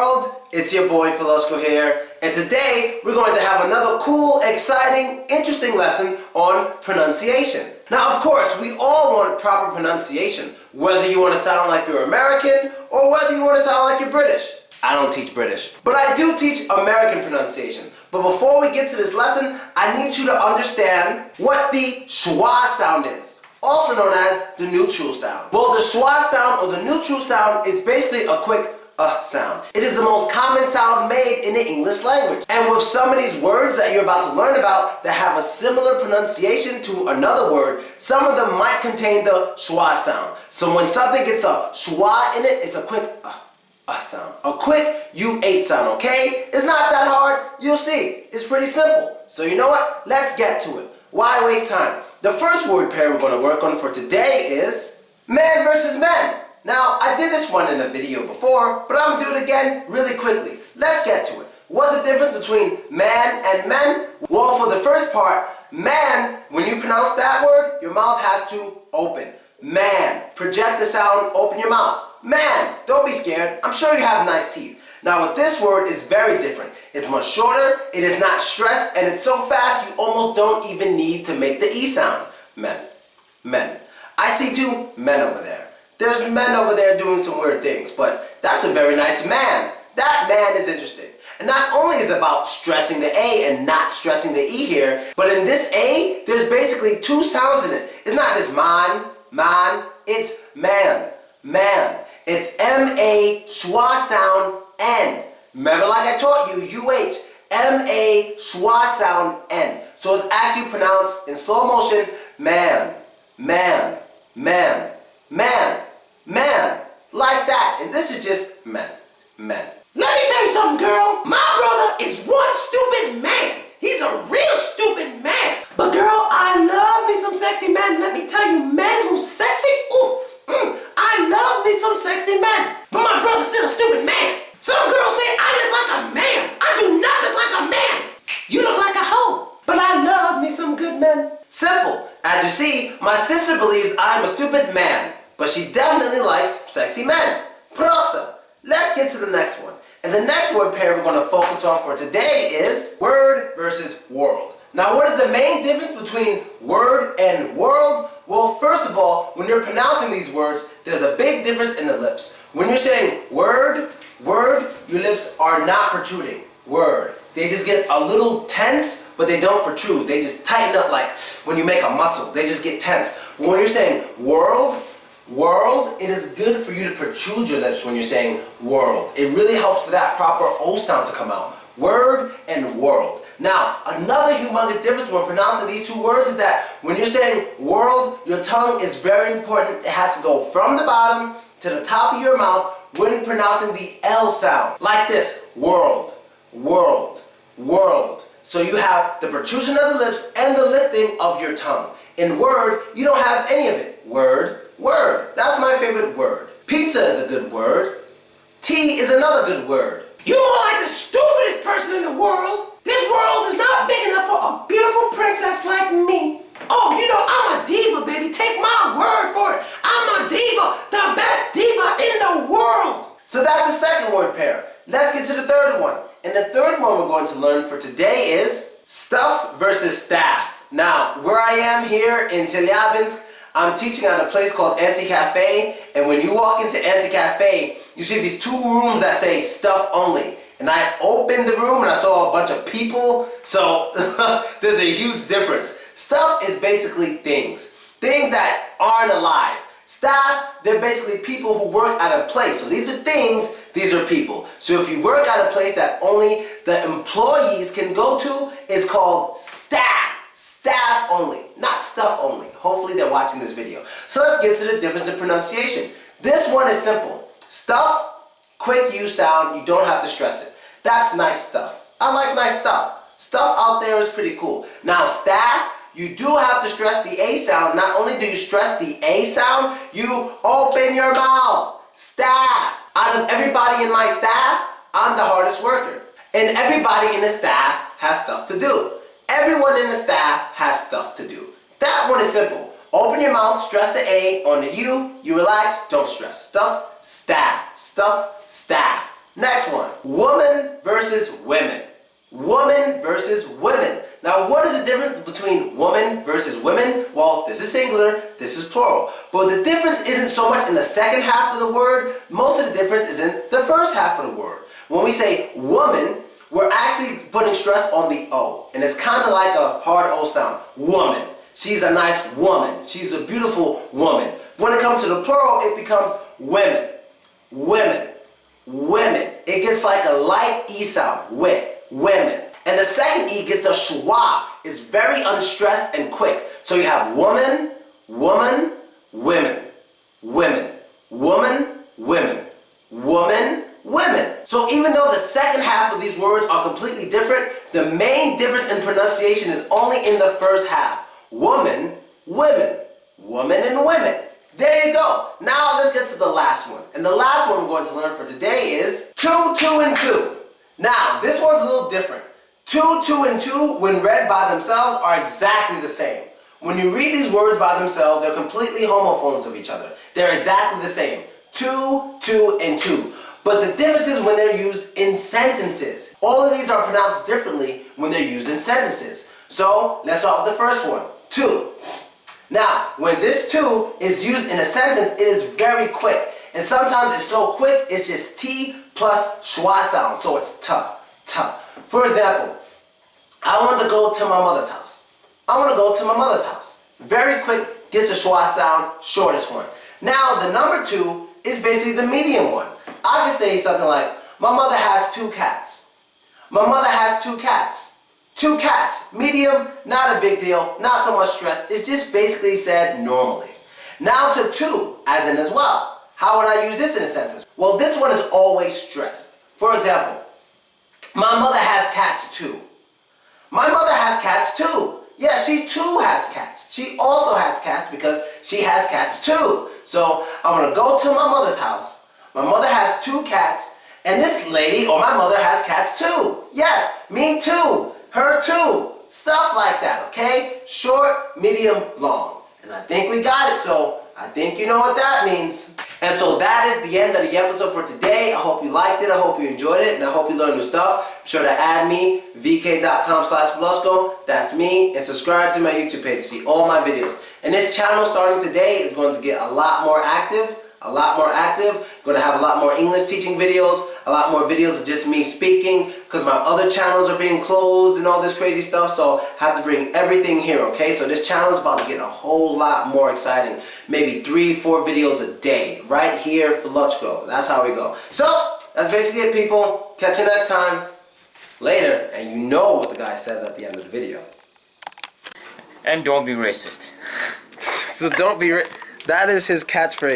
world, it's your boy Philosco here, and today we're going to have another cool, exciting, interesting lesson on pronunciation. Now, of course, we all want proper pronunciation, whether you want to sound like you're American or whether you want to sound like you're British. I don't teach British, but I do teach American pronunciation. But before we get to this lesson, I need you to understand what the schwa sound is, also known as the neutral sound. Well, the schwa sound or the neutral sound is basically a quick sound. It is the most common sound made in the English language. And with some of these words that you're about to learn about that have a similar pronunciation to another word, some of them might contain the schwa sound. So when something gets a schwa in it, it's a quick sound. A quick U8 sound, okay? It's not that hard. You'll see. It's pretty simple. So you know what? Let's get to it. Why waste time? The first word pair we're going to work on for today is man versus men. Now, I did this one in a video before, but I'm going to do it again really quickly. Let's get to it. What's the difference between man and men? Well, for the first part, man, when you pronounce that word, your mouth has to open. Man. Project the sound, open your mouth. Man. Don't be scared. I'm sure you have nice teeth. Now, with this word, it's very different. It's much shorter, it is not stressed, and it's so fast you almost don't even need to make the E sound. Men. Men. I see two men over there. There's men over there doing some weird things, but that's a very nice man. That man is interesting. And not only is it about stressing the A and not stressing the E here, but in this A, there's basically two sounds in it. It's not just man, it's man, man. It's M-A, schwa sound, N. Remember, like I taught you, U-H, M-A, schwa sound, N. So it's actually pronounced in slow motion, man, man, man, man, man, like that. And this is just men, men. Let me tell you something, girl. My brother is one stupid man. He's a real stupid man. But girl, I love me some sexy men. Let me tell you, men who's sexy, I love me some sexy men. But my brother's still a stupid man. Some girls say I look like a man. I do not look like a man. You look like a hoe. But I love me some good men. Simple. As you see, my sister believes I'm a stupid man, but she definitely likes sexy men. Prosta. Let's get to the next one. And the next word pair we're going to focus on for today is word versus world. Now, what is the main difference between word and world? Well, first of all, when you're pronouncing these words, there's a big difference in the lips. When you're saying word, your lips are not protruding. Word. They just get a little tense, but they don't protrude. They just tighten up like when you make a muscle. They just get tense. But when you're saying world, it is good for you to protrude your lips when you're saying world. It really helps for that proper O sound to come out. Word and world. Now, another humongous difference when pronouncing these two words is that when you're saying world, your tongue is very important. It has to go from the bottom to the top of your mouth when pronouncing the L sound. Like this, world, world, world. So you have the protrusion of the lips and the lifting of your tongue. In word, you don't have any of it. Word, word. That's my favorite word. Pizza is a good word. Tea is another good word. You're more like the stupidest person in the world. This world is not big enough for a beautiful princess like me. Oh, you know, I'm a diva, baby. Take my word for it. I'm a diva, the best diva in the world. So that's the second word pair. Let's get to the third one. And the third one we're going to learn for today is stuff versus staff. Now, where I am here in Telyabinsk, I'm teaching at a place called Anti-Cafe, and when you walk into Anti-Cafe, you see these two rooms that say stuff only. And I opened the room and I saw a bunch of people, so there's a huge difference. Stuff is basically things that aren't alive. Staff, they're basically people who work at a place. So these are things, these are people. So if you work at a place that only the employees can go to, it's called staff. Staff only, not stuff only. Hopefully they're watching this video. So let's get to the difference in pronunciation. This one is simple. Stuff, quick U sound, you don't have to stress it. That's nice stuff. I like nice stuff. Stuff out there is pretty cool. Now staff, you do have to stress the A sound. Not only do you stress the A sound, you open your mouth. Staff. Out of everybody in my staff, I'm the hardest worker. And everybody in the staff has stuff to do. Everyone in the staff has stuff to do. That one is simple. Open your mouth, stress the A. On the U, you relax, don't stress. Stuff, staff, stuff, staff. Next one, woman versus women. Woman versus women. Now, what is the difference between woman versus women? Well, this is singular, this is plural. But the difference isn't so much in the second half of the word. Most of the difference is in the first half of the word. When we say woman, we're actually putting stress on the O. And it's kind of like a hard O sound. Woman. She's a nice woman. She's a beautiful woman. When it comes to the plural, it becomes women. Women. Women. It gets like a light E sound. Women. And the second E gets the schwa. It's very unstressed and quick. So you have woman, woman, women. Women. Woman, women. Woman, women. So even though the second half of these words are completely different, the main difference in pronunciation is only in the first half. Woman, women. Woman and women. There you go. Now let's get to the last one. And the last one we're going to learn for today is 2, 2, and 2. Now, this one's a little different. 2, 2, and 2, when read by themselves, are exactly the same. When you read these words by themselves, they're completely homophones of each other. They're exactly the same. 2, 2, and 2. But the difference is when they're used in sentences. All of these are pronounced differently when they're used in sentences. So, let's start with the first one. 2. Now, when this 2 is used in a sentence, it is very quick. And sometimes it's so quick, it's just T plus schwa sound. So it's ta. For example, I want to go to my mother's house. I want to go to my mother's house. Very quick, gets a schwa sound, shortest one. Now, the number 2 is basically the medium one. I can say something like, my mother has 2 cats. My mother has 2 cats. 2 cats. Medium, not a big deal, not so much stress. It's just basically said normally. Now to 2, as in as well. How would I use this in a sentence? Well, this one is always stressed. For example, my mother has cats too. My mother has cats too. Yeah, she too has cats. She also has cats because she has cats too. So I'm going to go to my mother's house. My mother has 2 cats, and this lady or my mother has cats too. Yes, me too. Her too. Stuff like that, okay? Short, medium, long. And I think we got it, so I think you know what that means. And so that is the end of the episode for today. I hope you liked it. I hope you enjoyed it. And I hope you learned new stuff. Be sure to add me, vk.com/Velasco. That's me. And subscribe to my YouTube page to see all my videos. And this channel starting today is going to get a lot more active. Going to have a lot more English teaching videos, a lot more videos of just me speaking, because my other channels are being closed and all this crazy stuff, so I have to bring everything here, okay? So this channel is about to get a whole lot more exciting. Maybe 3, 4 videos a day, right here for Let's Go. That's how we go. So, that's basically it, people. Catch you next time. Later. And you know what the guy says at the end of the video. And don't be racist. So don't be that is his catchphrase.